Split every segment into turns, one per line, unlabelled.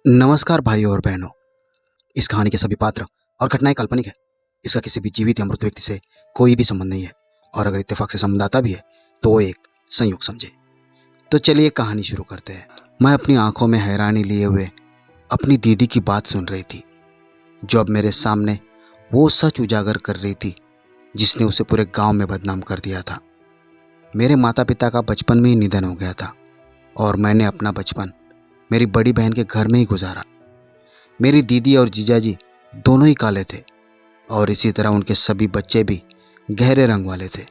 नमस्कार भाइयों और बहनों। इस कहानी के सभी पात्र और घटनाएं काल्पनिक है। इसका किसी भी जीवित या मृत व्यक्ति से कोई भी संबंध नहीं है और अगर इत्तेफाक से संबंध आता भी है तो वो एक संयोग समझे। तो चलिए कहानी शुरू करते हैं। मैं अपनी आंखों में हैरानी लिए हुए अपनी दीदी की बात सुन रही थी, जो अब मेरे सामने वो सच उजागर कर रही थी जिसने उसे पूरे गांव में बदनाम कर दिया था। मेरे माता पिता का बचपन में ही निधन हो गया था और मैंने अपना बचपन मेरी बड़ी बहन के घर में ही गुजारा। मेरी दीदी और जीजाजी दोनों ही काले थे और इसी तरह उनके सभी बच्चे भी गहरे रंग वाले थे।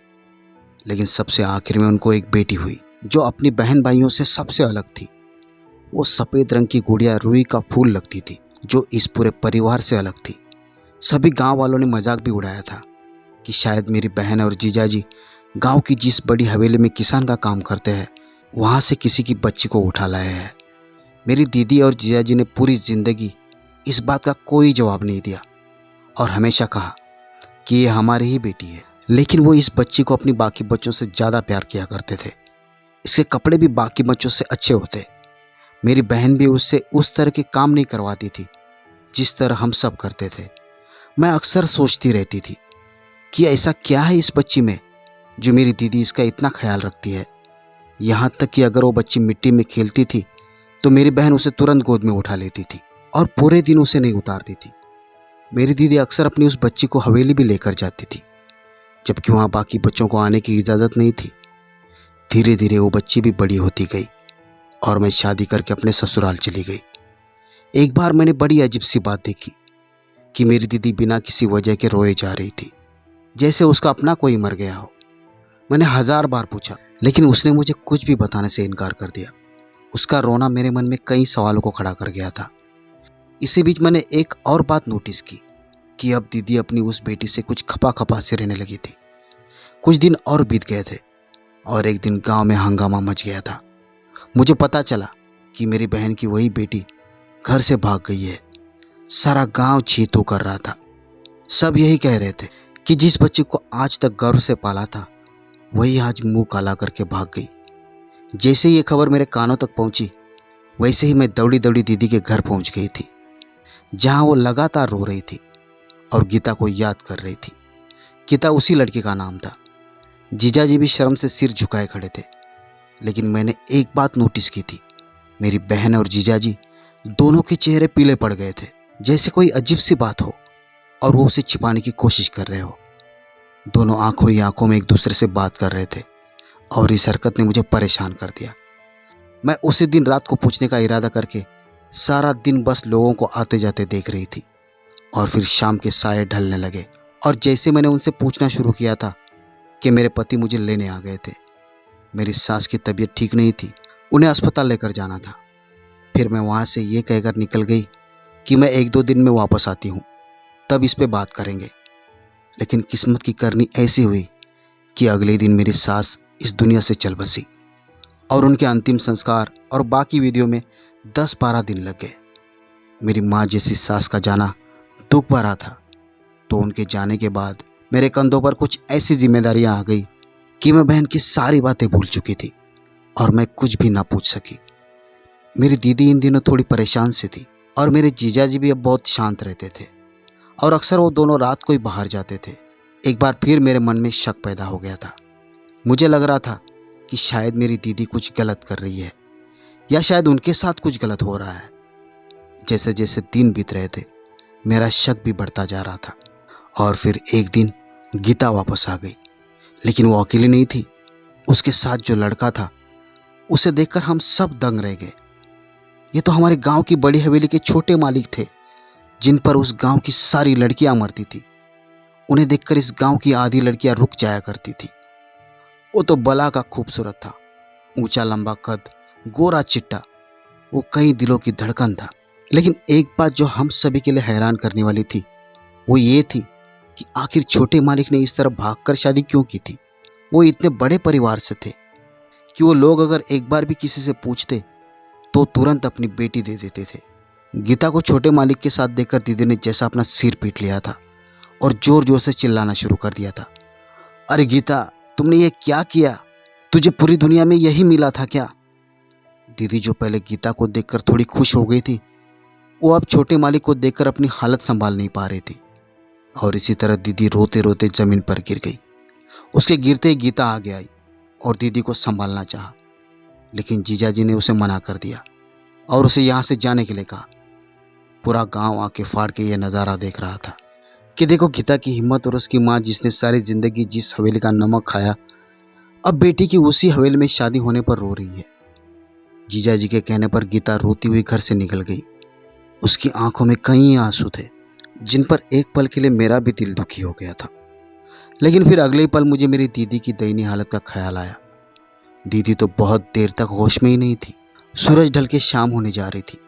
लेकिन सबसे आखिर में उनको एक बेटी हुई जो अपनी बहन भाइयों से सबसे अलग थी। वो सफ़ेद रंग की गुड़िया रुई का फूल लगती थी जो इस पूरे परिवार से अलग थी। सभी गांव वालों ने मजाक भी उड़ाया था कि शायद मेरी बहन और जीजाजी गांव की जिस बड़ी हवेली में किसान का काम करते हैं वहां से किसी की बच्ची को उठा लाए हैं। मेरी दीदी और जीजाजी ने पूरी जिंदगी इस बात का कोई जवाब नहीं दिया और हमेशा कहा कि ये हमारी ही बेटी है। लेकिन वो इस बच्ची को अपनी बाकी बच्चों से ज़्यादा प्यार किया करते थे। इसके कपड़े भी बाकी बच्चों से अच्छे होते। मेरी बहन भी उससे उस तरह के काम नहीं करवाती थी जिस तरह हम सब करते थे। मैं अक्सर सोचती रहती थी कि ऐसा क्या है इस बच्ची में जो मेरी दीदी इसका इतना ख्याल रखती है। यहाँ तक कि अगर वो बच्ची मिट्टी में खेलती थी तो मेरी बहन उसे तुरंत गोद में उठा लेती थी और पूरे दिन उसे नहीं उतारती थी। मेरी दीदी अक्सर अपनी उस बच्ची को हवेली भी लेकर जाती थी, जबकि वहाँ बाकी बच्चों को आने की इजाज़त नहीं थी। धीरे धीरे वो बच्ची भी बड़ी होती गई और मैं शादी करके अपने ससुराल चली गई। एक बार मैंने बड़ी अजीब सी बात देखी कि मेरी दीदी बिना किसी वजह के रोए जा रही थी, जैसे उसका अपना कोई मर गया हो। मैंने 1000 बार पूछा लेकिन उसने मुझे कुछ भी बताने से इनकार कर दिया। उसका रोना मेरे मन में कई सवालों को खड़ा कर गया था। इसी बीच मैंने एक और बात नोटिस की कि अब दीदी अपनी उस बेटी से कुछ खपा खपा से रहने लगी थी। कुछ दिन और बीत गए थे और एक दिन गांव में हंगामा मच गया था। मुझे पता चला कि मेरी बहन की वही बेटी घर से भाग गई है। सारा गांव छी तू कर रहा था। सब यही कह रहे थे कि जिस बच्ची को आज तक गर्व से पाला था वही आज मुंह काला करके भाग गई। जैसे ही ये खबर मेरे कानों तक पहुंची वैसे ही मैं दौड़ी दौड़ी दीदी के घर पहुंच गई थी, जहां वो लगातार रो रही थी और गीता को याद कर रही थी। गीता उसी लड़की का नाम था। जीजाजी भी शर्म से सिर झुकाए खड़े थे। लेकिन मैंने एक बात नोटिस की थी, मेरी बहन और जीजाजी दोनों के चेहरे पीले पड़ गए थे, जैसे कोई अजीब सी बात हो और वो उसे छिपाने की कोशिश कर रहे हो। दोनों आंखों ही आंखों में एक दूसरे से बात कर रहे थे और इस हरकत ने मुझे परेशान कर दिया। मैं उसी दिन रात को पूछने का इरादा करके सारा दिन बस लोगों को आते जाते देख रही थी और फिर शाम के साये ढलने लगे और जैसे मैंने उनसे पूछना शुरू किया था कि मेरे पति मुझे लेने आ गए थे। मेरी सास की तबीयत ठीक नहीं थी, उन्हें अस्पताल लेकर जाना था। फिर मैं वहाँ से ये कहकर निकल गई कि मैं 1-2 दिन में वापस आती हूँ, तब इस पे बात करेंगे। लेकिन किस्मत की करनी ऐसी हुई कि अगले दिन मेरी सास इस दुनिया से चल बसी और उनके अंतिम संस्कार और बाकी विधियों में 10-12 दिन लग गए। मेरी माँ जैसी सास का जाना दुख भरा था, तो उनके जाने के बाद मेरे कंधों पर कुछ ऐसी जिम्मेदारियां आ गई कि मैं बहन की सारी बातें भूल चुकी थी और मैं कुछ भी ना पूछ सकी। मेरी दीदी इन दिनों थोड़ी परेशान सी थी और मेरे जीजाजी भी अब बहुत शांत रहते थे और अक्सर वो दोनों रात को ही बाहर जाते थे। एक बार फिर मेरे मन में शक पैदा हो गया था। मुझे लग रहा था कि शायद मेरी दीदी कुछ गलत कर रही है या शायद उनके साथ कुछ गलत हो रहा है। जैसे जैसे दिन बीत रहे थे मेरा शक भी बढ़ता जा रहा था और फिर एक दिन गीता वापस आ गई। लेकिन वो अकेली नहीं थी, उसके साथ जो लड़का था उसे देखकर हम सब दंग रह गए। ये तो हमारे गांव की बड़ी हवेली के छोटे मालिक थे जिन पर उस गांव की सारी लड़कियां मरती थी। उन्हें देखकर इस गांव की आधी लड़कियां रुक जाया करती थी। वो तो बला का खूबसूरत था, ऊंचा लंबा कद, गोरा चिट्टा, वो कई दिलों की धड़कन था। लेकिन एक बात जो हम सभी के लिए हैरान करने वाली थी वो ये थी कि आखिर छोटे मालिक ने इस तरह भागकर शादी क्यों की थी। वो इतने बड़े परिवार से थे कि वो लोग अगर एक बार भी किसी से पूछते तो तुरंत अपनी बेटी दे देते थे। गीता को छोटे मालिक के साथ देखकर दीदी ने जैसा अपना सिर पीट लिया था और जोर जोर से चिल्लाना शुरू कर दिया था, अरे गीता, तुमने ये क्या किया? तुझे पूरी दुनिया में यही मिला था क्या? दीदी जो पहले गीता को देखकर थोड़ी खुश हो गई थी वो अब छोटे मालिक को देखकर अपनी हालत संभाल नहीं पा रही थी और इसी तरह दीदी रोते रोते जमीन पर गिर गई। उसके गिरते ही गीता आगे आई और दीदी को संभालना चाहा, लेकिन जीजाजी ने उसे मना कर दिया और उसे यहाँ से जाने के लिए कहा। पूरा गांव आके फाड़ के यह नज़ारा देख रहा था कि देखो गीता की हिम्मत और उसकी माँ जिसने सारी जिंदगी जिस हवेली का नमक खाया, अब बेटी की उसी हवेली में शादी होने पर रो रही है। जीजाजी के कहने पर गीता रोती हुई घर से निकल गई। उसकी आंखों में कई आंसू थे जिन पर एक पल के लिए मेरा भी दिल दुखी हो गया था। लेकिन फिर अगले ही पल मुझे मेरी दीदी की दयनीय हालत का ख्याल आया। दीदी तो बहुत देर तक होश में ही नहीं थी। सूरज ढल के शाम होने जा रही थी।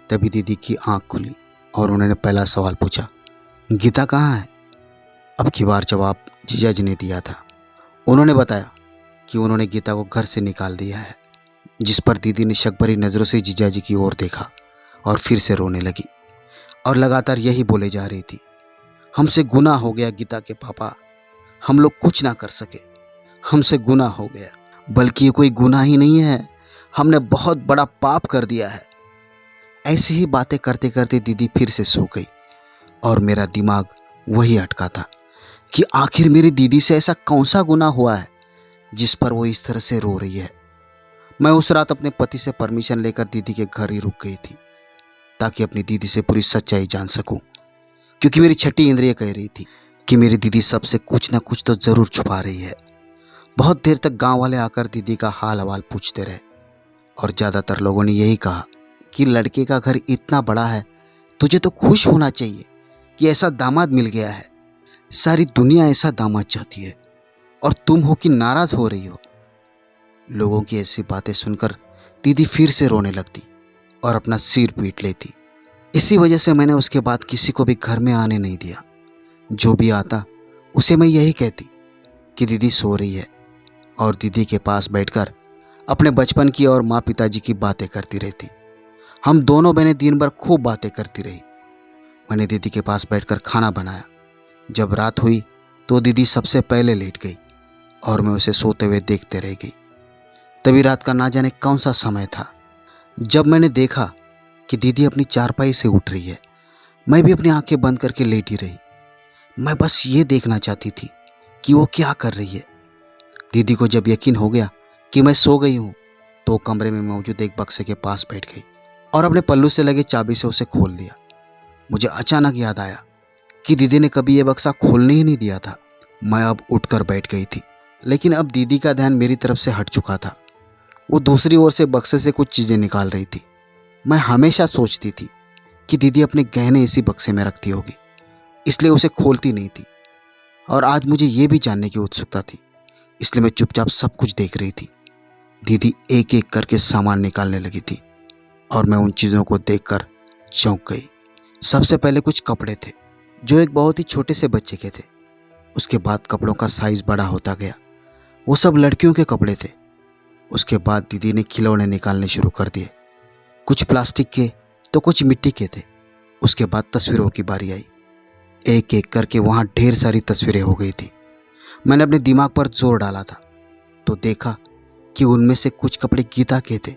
तभी दीदी की आंख खुली और उन्होंने पहला सवाल पूछा, गीता कहाँ है? अब की बार जवाब जीजाजी ने दिया था। उन्होंने बताया कि उन्होंने गीता को घर से निकाल दिया है, जिस पर दीदी ने शक भरी नज़रों से जीजाजी की ओर देखा और फिर से रोने लगी और लगातार यही बोले जा रही थी, हमसे गुनाह हो गया गीता के पापा, हम लोग कुछ ना कर सके, हमसे गुनाह हो गया। बल्कि ये कोई गुनाह ही नहीं है, हमने बहुत बड़ा पाप कर दिया है। ऐसी ही बातें करते करते दीदी फिर से सो गई और मेरा दिमाग वही अटका था कि आखिर मेरी दीदी से ऐसा कौन सा गुनाह हुआ है जिस पर वो इस तरह से रो रही है। मैं उस रात अपने पति से परमिशन लेकर दीदी के घर ही रुक गई थी ताकि अपनी दीदी से पूरी सच्चाई जान सकूं, क्योंकि मेरी छठी इंद्रिय कह रही थी कि मेरी दीदी सबसे कुछ ना कुछ तो जरूर छुपा रही है। बहुत देर तक गांव वाले आकर दीदी का हाल हवाल पूछते रहे और ज़्यादातर लोगों ने यही कहा कि लड़के का घर इतना बड़ा है, तुझे तो खुश होना चाहिए कि ऐसा दामाद मिल गया है। सारी दुनिया ऐसा दामाद चाहती है और तुम हो कि नाराज़ हो रही हो। लोगों की ऐसी बातें सुनकर दीदी फिर से रोने लगती और अपना सिर पीट लेती। इसी वजह से मैंने उसके बाद किसी को भी घर में आने नहीं दिया। जो भी आता उसे मैं यही कहती कि दीदी सो रही है और दीदी के पास बैठकर अपने बचपन की और माँ पिताजी की बातें करती रहती। हम दोनों बहनें दिन भर खूब बातें करती रही। मैंने दीदी के पास बैठकर खाना बनाया। जब रात हुई तो दीदी सबसे पहले लेट गई और मैं उसे सोते हुए देखते रह गई। तभी रात का ना जाने कौन सा समय था जब मैंने देखा कि दीदी अपनी चारपाई से उठ रही है। मैं भी अपनी आंखें बंद करके लेटी रही। मैं बस ये देखना चाहती थी कि वो क्या कर रही है। दीदी को जब यकीन हो गया कि मैं सो गई हूँ तो कमरे में मौजूद एक बक्से के पास बैठ गई और अपने पल्लू से लगे चाबी से उसे खोल दिया। मुझे अचानक याद आया कि दीदी ने कभी यह बक्सा खोलने ही नहीं दिया था। मैं अब उठकर बैठ गई थी, लेकिन अब दीदी का ध्यान मेरी तरफ से हट चुका था। वो दूसरी ओर से बक्से से कुछ चीज़ें निकाल रही थी। मैं हमेशा सोचती थी कि दीदी अपने गहने इसी बक्से में रखती होगी, इसलिए उसे खोलती नहीं थी। और आज मुझे ये भी जानने की उत्सुकता थी, इसलिए मैं चुपचाप सब कुछ देख रही थी। दीदी एक एक करके सामान निकालने लगी थी और मैं उन चीज़ों को देखकर चौंक गई। सबसे पहले कुछ कपड़े थे जो एक बहुत ही छोटे से बच्चे के थे। उसके बाद कपड़ों का साइज बड़ा होता गया, वो सब लड़कियों के कपड़े थे। उसके बाद दीदी ने खिलौने निकालने शुरू कर दिए, कुछ प्लास्टिक के तो कुछ मिट्टी के थे। उसके बाद तस्वीरों की बारी आई। एक एक करके वहाँ ढेर सारी तस्वीरें हो गई थी। मैंने अपने दिमाग पर जोर डाला था तो देखा कि उनमें से कुछ कपड़े गीता के थे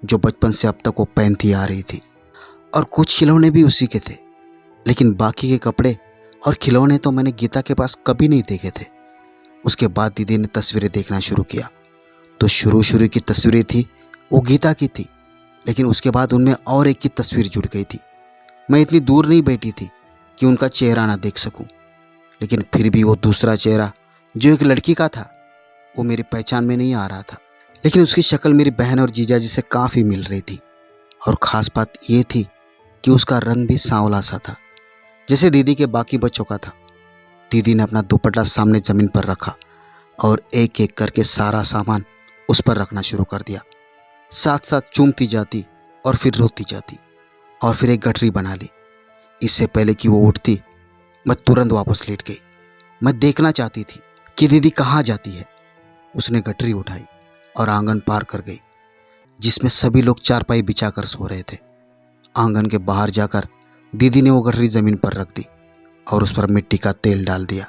जो बचपन से अब तक वो पहनती आ रही थी, और कुछ खिलौने भी उसी के थे। लेकिन बाकी के कपड़े और खिलौने तो मैंने गीता के पास कभी नहीं देखे थे। उसके बाद दीदी ने तस्वीरें देखना शुरू किया तो शुरू की तस्वीरें थी वो गीता की थी, लेकिन उसके बाद उनमें और एक की तस्वीर जुड़ गई थी। मैं इतनी दूर नहीं बैठी थी कि उनका चेहरा ना देख सकूं, लेकिन फिर भी वो दूसरा चेहरा जो एक लड़की का था वो मेरी पहचान में नहीं आ रहा था। लेकिन उसकी शक्ल मेरी बहन और जीजाजी से काफ़ी मिल रही थी, और ख़ास बात ये थी कि उसका रंग भी सांवला सा था जैसे दीदी के बाकी बच्चों का था। दीदी ने अपना दुपट्टा सामने ज़मीन पर रखा और एक एक करके सारा सामान उस पर रखना शुरू कर दिया। साथ साथ चूमती जाती और फिर रोती जाती और फिर एक गठरी बना ली। इससे पहले कि वो उठती मैं तुरंत वापस लेट गई। मैं देखना चाहती थी कि दीदी कहाँ जाती है। उसने गठरी उठाई और आंगन पार कर गई जिसमें सभी लोग चारपाई बिछाकर सो रहे थे। आंगन के बाहर जाकर दीदी ने वो गठरी ज़मीन पर रख दी और उस पर मिट्टी का तेल डाल दिया।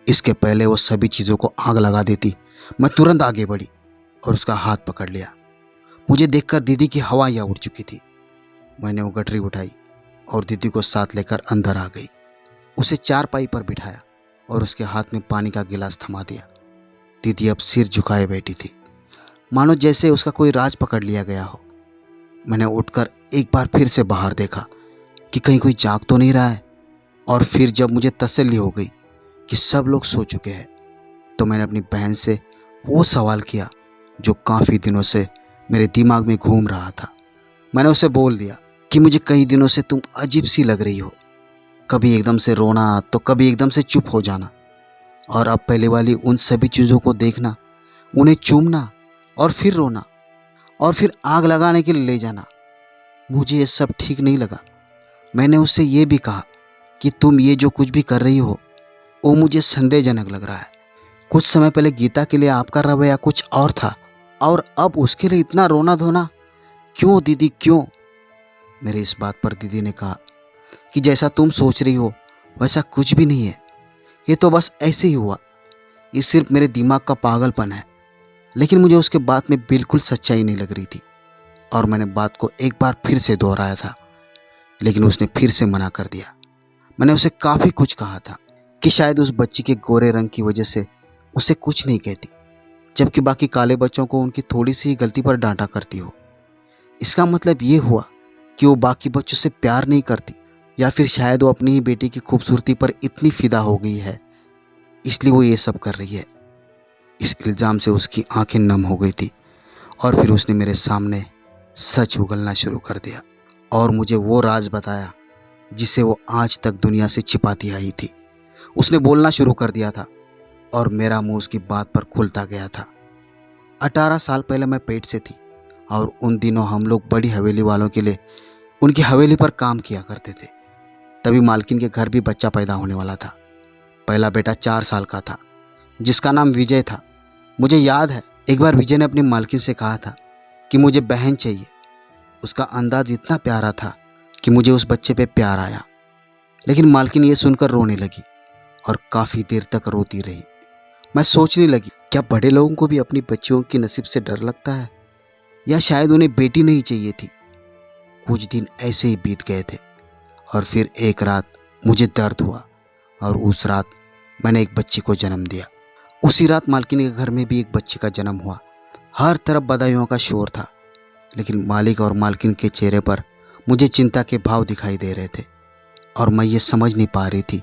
इसके पहले वो सभी चीज़ों को आग लगा देती, मैं तुरंत आगे बढ़ी और उसका हाथ पकड़ लिया। मुझे देखकर दीदी की हवाइयाँ उड़ चुकी थी। मैंने वो गठरी उठाई और दीदी को साथ लेकर अंदर आ गई। उसे चारपाई पर बिठाया और उसके हाथ में पानी का गिलास थमा दिया। दीदी अब सिर झुकाए बैठी थी, मानो जैसे उसका कोई राज पकड़ लिया गया हो। मैंने उठकर एक बार फिर से बाहर देखा कि कहीं कोई जाग तो नहीं रहा है, और फिर जब मुझे तसल्ली हो गई कि सब लोग सो चुके हैं, तो मैंने अपनी बहन से वो सवाल किया जो काफ़ी दिनों से मेरे दिमाग में घूम रहा था। मैंने उसे बोल दिया कि मुझे कई दिनों से तुम अजीब सी लग रही हो, कभी एकदम से रोना तो कभी एकदम से चुप हो जाना, और अब पहले वाली उन सभी चीज़ों को देखना, उन्हें चूमना और फिर रोना और फिर आग लगाने के लिए ले जाना। मुझे ये सब ठीक नहीं लगा। मैंने उससे ये भी कहा कि तुम ये जो कुछ भी कर रही हो वो मुझे संदेहजनक लग रहा है। कुछ समय पहले गीता के लिए आपका रवैया कुछ और था, और अब उसके लिए इतना रोना धोना क्यों दीदी, क्यों? मेरे इस बात पर दीदी ने कहा कि जैसा तुम सोच रही हो वैसा कुछ भी नहीं है, ये तो बस ऐसे ही हुआ, ये सिर्फ मेरे दिमाग का पागलपन है। लेकिन मुझे उसके बात में बिल्कुल सच्चाई नहीं लग रही थी, और मैंने बात को एक बार फिर से दोहराया था, लेकिन उसने फिर से मना कर दिया। मैंने उसे काफ़ी कुछ कहा था कि शायद उस बच्ची के गोरे रंग की वजह से उसे कुछ नहीं कहती, जबकि बाकी काले बच्चों को उनकी थोड़ी सी गलती पर डांटा करती हो। इसका मतलब ये हुआ कि वो बाकी बच्चों से प्यार नहीं करती, या फिर शायद वो अपनी ही बेटी की खूबसूरती पर इतनी फिदा हो गई है, इसलिए वो ये सब कर रही है। इस इल्ज़ाम से उसकी आंखें नम हो गई थी, और फिर उसने मेरे सामने सच उगलना शुरू कर दिया और मुझे वो राज बताया जिसे वो आज तक दुनिया से छिपाती आई थी। उसने बोलना शुरू कर दिया था और मेरा मुंह उसकी बात पर खुलता गया था। 18 साल पहले मैं पेट से थी, और उन दिनों हम लोग बड़ी हवेली वालों के लिए उनकी हवेली पर काम किया करते थे। तभी मालकिन के घर भी बच्चा पैदा होने वाला था। पहला बेटा 4 साल का था, जिसका नाम विजय था। मुझे याद है एक बार विजय ने अपनी मालकिन से कहा था कि मुझे बहन चाहिए। उसका अंदाज इतना प्यारा था कि मुझे उस बच्चे पे प्यार आया। लेकिन मालकिन ये सुनकर रोने लगी और काफ़ी देर तक रोती रही। मैं सोचने लगी, क्या बड़े लोगों को भी अपनी बच्चियों के नसीब से डर लगता है, या शायद उन्हें बेटी नहीं चाहिए थी। कुछ दिन ऐसे ही बीत गए थे, और फिर एक रात मुझे दर्द हुआ, और उस रात मैंने एक बच्ची को जन्म दिया। उसी रात मालकिन के घर में भी एक बच्चे का जन्म हुआ। हर तरफ बधाइयों का शोर था, लेकिन मालिक और मालकिन के चेहरे पर मुझे चिंता के भाव दिखाई दे रहे थे, और मैं ये समझ नहीं पा रही थी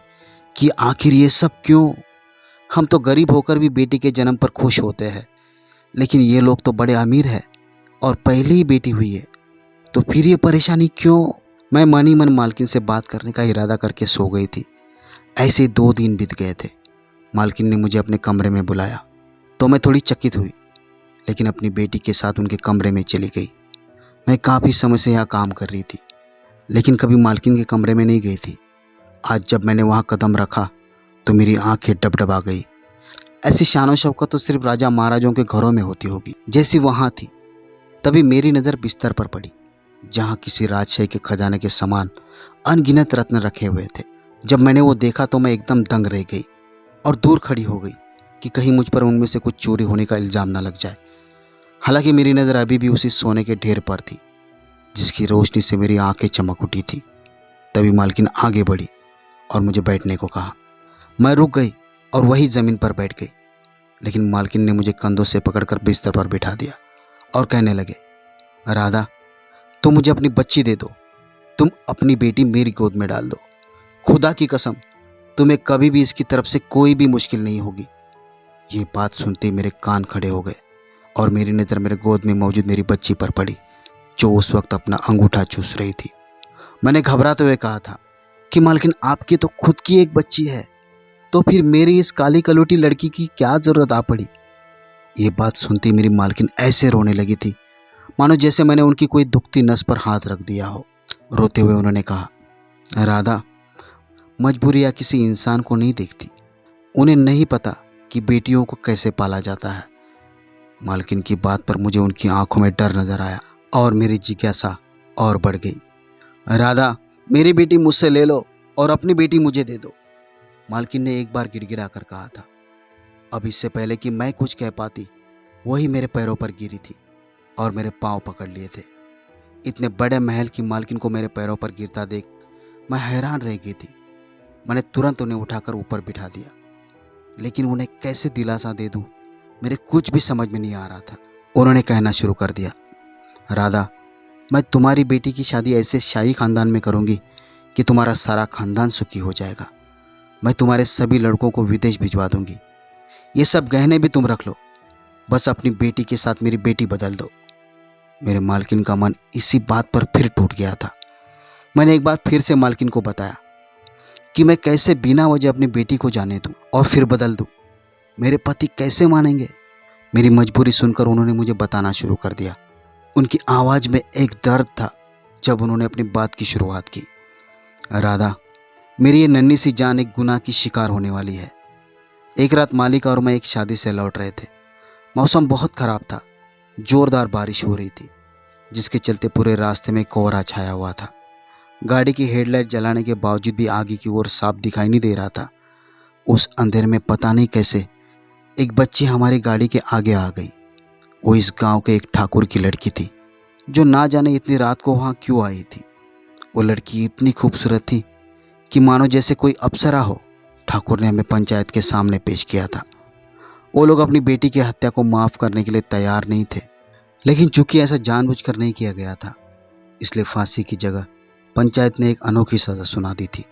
कि आखिर ये सब क्यों। हम तो गरीब होकर भी बेटी के जन्म पर खुश होते हैं, लेकिन ये लोग तो बड़े अमीर हैं और पहले ही बेटी हुई है, तो फिर ये परेशानी क्यों? मैं मन ही मन मालकिन से बात करने का इरादा करके सो गई थी। ऐसे 2 दिन बीत गए थे। मालकिन ने मुझे अपने कमरे में बुलाया तो मैं थोड़ी चकित हुई, लेकिन अपनी बेटी के साथ उनके कमरे में चली गई। मैं काफ़ी समय से यहाँ काम कर रही थी, लेकिन कभी मालकिन के कमरे में नहीं गई थी। आज जब मैंने वहाँ कदम रखा तो मेरी आंखें डबडबा गई। ऐसी शान शौकत तो सिर्फ राजा महाराजों के घरों में होती होगी, जैसी वहाँ थी। तभी मेरी नज़र बिस्तर पर पड़ी, जहाँ किसी राजशाही के खजाने के सामान अनगिनत रत्न रखे हुए थे। जब मैंने वो देखा तो मैं एकदम दंग रह गई और दूर खड़ी हो गई कि कहीं मुझ पर उनमें से कुछ चोरी होने का इल्ज़ाम न लग जाए। हालांकि मेरी नज़र अभी भी उसी सोने के ढेर पर थी, जिसकी रोशनी से मेरी आंखें चमक उठी थी। तभी मालकिन आगे बढ़ी और मुझे बैठने को कहा। मैं रुक गई और वही ज़मीन पर बैठ गई, लेकिन मालकिन ने मुझे कंधों से पकड़कर बिस्तर पर बिठा दिया और कहने लगे, राधा, तुम मुझे अपनी बच्ची दे दो, तुम अपनी बेटी मेरी गोद में डाल दो। खुदा की कसम, तुम्हें कभी भी इसकी तरफ से कोई भी मुश्किल नहीं होगी। ये बात सुनते ही मेरे कान खड़े हो गए और मेरी नज़र मेरे गोद में मौजूद मेरी बच्ची पर पड़ी, जो उस वक्त अपना अंगूठा चूस रही थी। मैंने घबराते हुए कहा था कि मालकिन, आपकी तो खुद की एक बच्ची है, तो फिर मेरी इस काली कलूटी लड़की की क्या ज़रूरत आ पड़ी। ये बात सुनती मेरी मालकिन ऐसे रोने लगी थी मानो जैसे मैंने उनकी कोई दुखती नस पर हाथ रख दिया हो। रोते हुए उन्होंने कहा, राधा, मजबूरियाँ किसी इंसान को नहीं देखती, उन्हें नहीं पता कि बेटियों को कैसे पाला जाता है। मालकिन की बात पर मुझे उनकी आंखों में डर नजर आया और मेरी जिज्ञासा और बढ़ गई। राधा, मेरी बेटी मुझसे ले लो और अपनी बेटी मुझे दे दो, मालकिन ने एक बार गिड़गिड़ा कर कहा था। अब इससे पहले कि मैं कुछ कह पाती, वही मेरे पैरों पर गिरी थी और मेरे पांव पकड़ लिए थे। इतने बड़े महल की मालकिन को मेरे पैरों पर गिरता देख मैं हैरान रह गई थी। मैंने तुरंत उन्हें उठाकर ऊपर बिठा दिया, लेकिन उन्हें कैसे दिलासा दे दूं, मेरे कुछ भी समझ में नहीं आ रहा था। उन्होंने कहना शुरू कर दिया, राधा, मैं तुम्हारी बेटी की शादी ऐसे शाही खानदान में करूंगी कि तुम्हारा सारा खानदान सुखी हो जाएगा। मैं तुम्हारे सभी लड़कों को विदेश भिजवा दूंगी। ये सब गहने भी तुम रख लो, बस अपनी बेटी के साथ मेरी बेटी बदल दो। मेरे मालकिन का मन इसी बात पर फिर टूट गया था। मैंने एक बार फिर से मालकिन को बताया कि मैं कैसे बिना वजह अपनी बेटी को जाने दूं और फिर बदल दूं। मेरे पति कैसे मानेंगे? मेरी मजबूरी सुनकर उन्होंने मुझे बताना शुरू कर दिया। उनकी आवाज में एक दर्द था जब उन्होंने अपनी बात की शुरुआत की। राधा, मेरी ये नन्ही सी जान एक गुनाह की शिकार होने वाली है। एक रात मालिक और मैं एक शादी से लौट रहे थे। मौसम बहुत खराब था, जोरदार बारिश हो रही थी, जिसके चलते पूरे रास्ते में कोहरा छाया हुआ था। गाड़ी की हेडलाइट जलाने के बावजूद भी आगे की ओर साफ दिखाई नहीं दे रहा था। उस अंधेरे में पता नहीं कैसे एक बच्ची हमारी गाड़ी के आगे आ गई। वो इस गांव के एक ठाकुर की लड़की थी, जो ना जाने इतनी रात को वहां क्यों आई थी। वो लड़की इतनी खूबसूरत थी कि मानो जैसे कोई अप्सरा हो। ठाकुर ने हमें पंचायत के सामने पेश किया था। वो लोग अपनी बेटी की हत्या को माफ करने के लिए तैयार नहीं थे, लेकिन चूंकि ऐसा जानबूझकर नहीं किया गया था, इसलिए फांसी की जगह पंचायत ने एक अनोखी सजा सुना दी थी।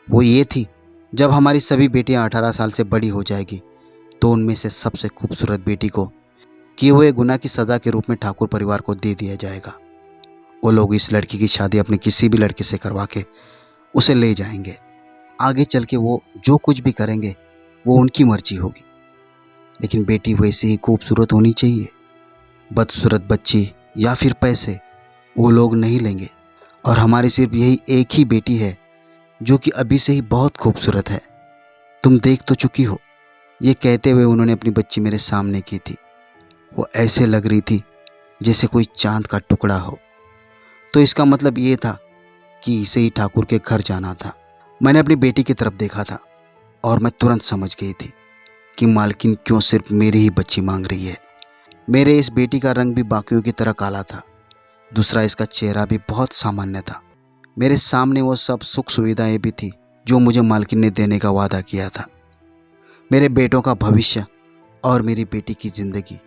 वो ये थी, जब हमारी सभी बेटियां 18 साल से बड़ी हो जाएगी तो उनमें से सबसे खूबसूरत बेटी को किए हुए गुनाह की सजा के रूप में ठाकुर परिवार को दे दिया जाएगा। वो लोग इस लड़की की शादी अपने किसी भी लड़के से करवा के उसे ले जाएंगे। आगे चल के वो जो कुछ भी करेंगे वो उनकी मर्जी होगी, लेकिन बेटी वैसी ही खूबसूरत होनी चाहिए। बदसूरत बच्ची या फिर पैसे वो लोग नहीं लेंगे, और हमारी सिर्फ यही एक ही बेटी है जो कि अभी से ही बहुत खूबसूरत है। तुम देख तो चुकी हो। ये कहते हुए उन्होंने अपनी बच्ची मेरे सामने की थी। वो ऐसे लग रही थी जैसे कोई चांद का टुकड़ा हो। तो इसका मतलब ये था कि इसे ही ठाकुर के घर जाना था। मैंने अपनी बेटी की तरफ देखा था और मैं तुरंत समझ गई थी कि मालकिन क्यों सिर्फ मेरी ही बच्ची मांग रही है। मेरे इस बेटी का रंग भी बाकियों की तरह काला था। दूसरा, इसका चेहरा भी बहुत सामान्य था। मेरे सामने वो सब सुख सुविधाएं भी थी जो मुझे मालकिन ने देने का वादा किया था। मेरे बेटों का भविष्य और मेरी बेटी की जिंदगी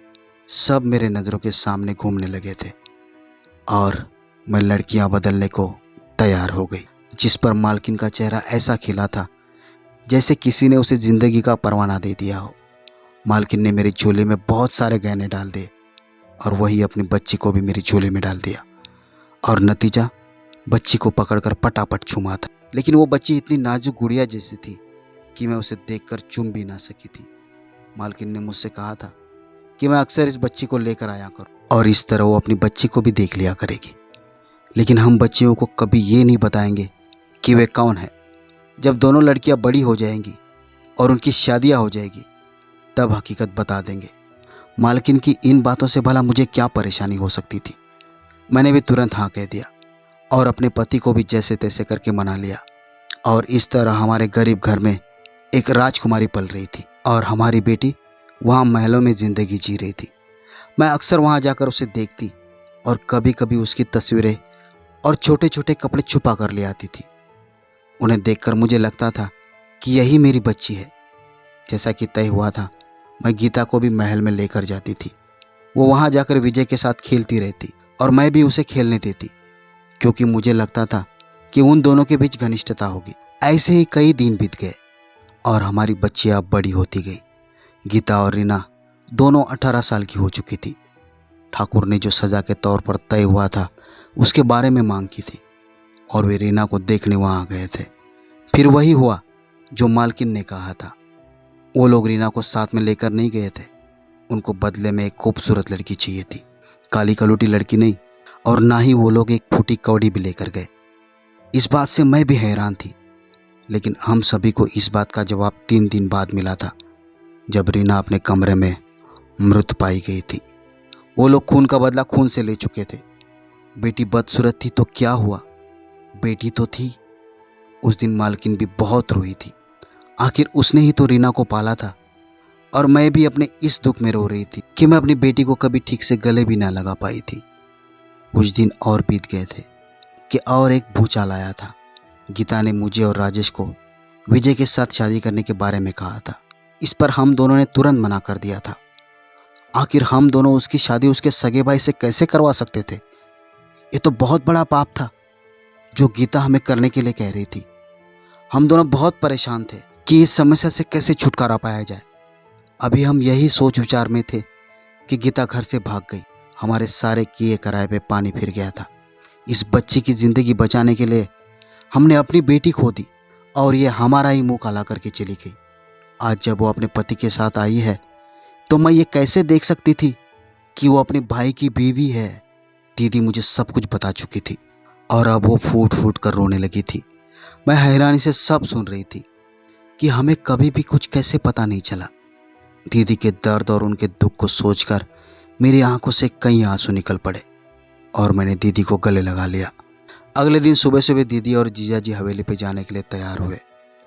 सब मेरे नज़रों के सामने घूमने लगे थे, और मैं लड़कियां बदलने को तैयार हो गई। जिस पर मालकिन का चेहरा ऐसा खिला था जैसे किसी ने उसे जिंदगी का परवाना दे दिया हो। मालकिन ने मेरी झोले में बहुत सारे गहने डाल दिए, और वही अपनी बच्ची को भी मेरी झोले में डाल दिया, और नतीजा बच्ची को पकड़कर पटापट चूमा था। लेकिन वो बच्ची इतनी नाजुक गुड़िया जैसी थी कि मैं उसे देखकर चूम भी ना सकी थी। मालकिन ने मुझसे कहा था कि मैं अक्सर इस बच्ची को लेकर आया करूं, और इस तरह वो अपनी बच्ची को भी देख लिया करेगी। लेकिन हम बच्चियों को कभी ये नहीं बताएंगे कि वे कौन है। जब दोनों लड़कियां बड़ी हो जाएंगी और उनकी शादियां हो जाएगी, तब हकीकत बता देंगे। मालकिन की इन बातों से भला मुझे क्या परेशानी हो सकती थी। मैंने भी तुरंत हाँ कह दिया और अपने पति को भी जैसे तैसे करके मना लिया, और इस तरह हमारे गरीब घर में एक राजकुमारी पल रही थी, और हमारी बेटी वहाँ महलों में जिंदगी जी रही थी। मैं अक्सर वहाँ जाकर उसे देखती और कभी कभी उसकी तस्वीरें और छोटे छोटे कपड़े छुपा कर ले आती थी। उन्हें देखकर मुझे लगता था कि यही मेरी बच्ची है। जैसा कि तय हुआ था, मैं गीता को भी महल में लेकर जाती थी। वो वहाँ जाकर विजय के साथ खेलती रहती और मैं भी उसे खेलने देती, क्योंकि मुझे लगता था कि उन दोनों के बीच घनिष्ठता होगी। ऐसे ही कई दिन बीत गए और हमारी बच्ची अब बड़ी होती गई। गीता और रीना दोनों 18 साल की हो चुकी थी। ठाकुर ने जो सजा के तौर पर तय हुआ था उसके बारे में मांग की थी, और वे रीना को देखने वहाँ आ गए थे। फिर वही हुआ जो मालकिन ने कहा था। वो लोग रीना को साथ में लेकर नहीं गए थे। उनको बदले में एक खूबसूरत लड़की चाहिए थी, काली कलूटी लड़की नहीं, और ना ही वो लोग एक फूटी कौड़ी भी लेकर गए। इस बात से मैं भी हैरान थी, लेकिन हम सभी को इस बात का जवाब 3 दिन बाद मिला था, जब रीना अपने कमरे में मृत पाई गई थी। वो लोग खून का बदला खून से ले चुके थे। बेटी बदसूरत थी तो क्या हुआ, बेटी तो थी। उस दिन मालकिन भी बहुत रोई थी। आखिर उसने ही तो रीना को पाला था, और मैं भी अपने इस दुख में रो रही थी कि मैं अपनी बेटी को कभी ठीक से गले भी ना लगा पाई थी। कुछ दिन और बीत गए थे कि और एक भूचाल आया था। गीता ने मुझे और राजेश को विजय के साथ शादी करने के बारे में कहा था। इस पर हम दोनों ने तुरंत मना कर दिया था। आखिर हम दोनों उसकी शादी उसके सगे भाई से कैसे करवा सकते थे? ये तो बहुत बड़ा पाप था जो गीता हमें करने के लिए कह रही थी। हम दोनों बहुत परेशान थे कि इस समस्या से कैसे छुटकारा पाया जाए। अभी हम यही सोच विचार में थे कि गीता घर से भाग गई। हमारे सारे किए कराए पे पानी फिर गया था। इस बच्ची की जिंदगी बचाने के लिए हमने अपनी बेटी खो दी और ये हमारा ही मुंह काला करके चली गई। आज जब वो अपने पति के साथ आई है तो मैं ये कैसे देख सकती थी कि वो अपने भाई की बीवी है। दीदी मुझे सब कुछ बता चुकी थी और अब वो फूट फूट कर रोने लगी थी। मैं हैरानी से सब सुन रही थी कि हमें कभी भी कुछ कैसे पता नहीं चला। दीदी के दर्द और उनके दुख को सोचकर मेरी आंखों से कई आंसू निकल पड़े और मैंने दीदी को गले लगा लिया। अगले दिन सुबह सुबह दीदी और जीजा जी हवेली पे जाने के लिए तैयार हुए।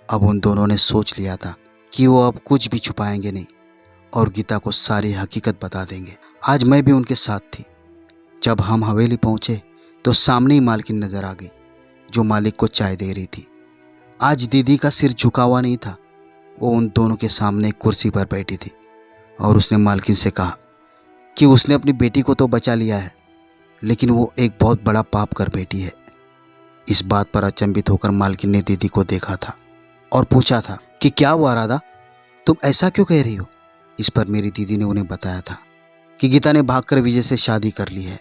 अब उन दोनों ने सोच लिया था कि वो अब कुछ भी छुपाएंगे नहीं और गीता को सारी हकीकत बता देंगे। आज मैं भी उनके साथ थी। जब हम हवेली पहुंचे तो सामने ही मालकिन नजर आ गई जो मालिक को चाय दे रही थी। आज दीदी का सिर झुका हुआ नहीं था। वो उन दोनों के सामने कुर्सी पर बैठी थी और उसने मालकिन से कहा कि उसने अपनी बेटी को तो बचा लिया है लेकिन वो एक बहुत बड़ा पाप कर बैठी है। इस बात पर अचंभित होकर मालकिन ने दीदी को देखा था और पूछा था कि क्या हुआ राधा, तुम ऐसा क्यों कह रही हो? इस पर मेरी दीदी ने उन्हें बताया था कि गीता ने भागकर विजय से शादी कर ली है।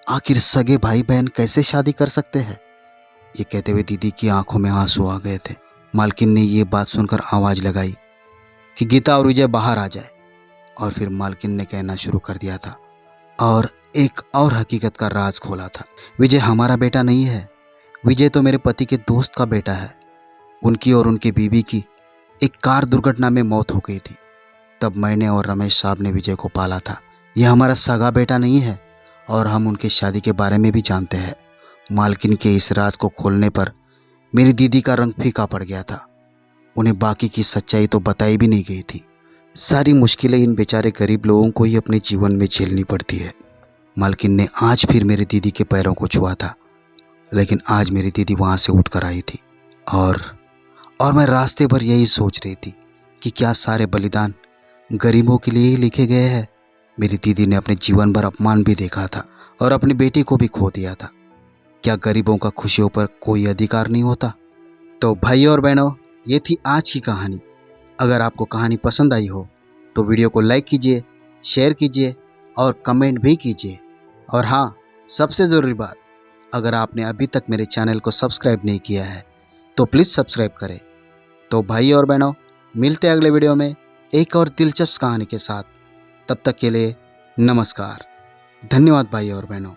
आखिर सगे भाई बहन कैसे शादी कर सकते हैं? ये कहते हुए दीदी की आंखों में आंसू आ गए थे। मालकिन ने ये बात सुनकर आवाज लगाई कि गीता और विजय बाहर आ जाए और फिर मालकिन ने कहना शुरू कर दिया था और एक और हकीकत का राज खोला था। विजय हमारा बेटा नहीं है। विजय तो मेरे पति के दोस्त का बेटा है। उनकी और उनकी बीवी की एक कार दुर्घटना में मौत हो गई थी। तब मैंने और रमेश साहब ने विजय को पाला था। यह हमारा सगा बेटा नहीं है और हम उनकी शादी के बारे में भी जानते हैं। मालकिन के इस राज को खोलने पर मेरी दीदी का रंग फीका पड़ गया था। उन्हें बाकी की सच्चाई तो बताई भी नहीं गई थी। सारी मुश्किलें इन बेचारे गरीब लोगों को ही अपने जीवन में झेलनी पड़ती है। मालकिन ने आज फिर मेरी दीदी के पैरों को छुआ था लेकिन आज मेरी दीदी वहाँ से उठकर आई थी और मैं रास्ते पर यही सोच रही थी कि क्या सारे बलिदान गरीबों के लिए ही लिखे गए हैं। मेरी दीदी ने अपने जीवन भर अपमान भी देखा था और अपनी बेटी को भी खो दिया था। क्या गरीबों का खुशियों पर कोई अधिकार नहीं होता? तो भाइयों और बहनों, ये थी आज की कहानी। अगर आपको कहानी पसंद आई हो तो वीडियो को लाइक कीजिए, शेयर कीजिए और कमेंट भी कीजिए। और हाँ, सबसे ज़रूरी बात, अगर आपने अभी तक मेरे चैनल को सब्सक्राइब नहीं किया है तो प्लीज़ सब्सक्राइब करें। तो भाई और बहनों, मिलते हैं अगले वीडियो में एक और दिलचस्प कहानी के साथ। तब तक के लिए नमस्कार। धन्यवाद भाई और बहनों।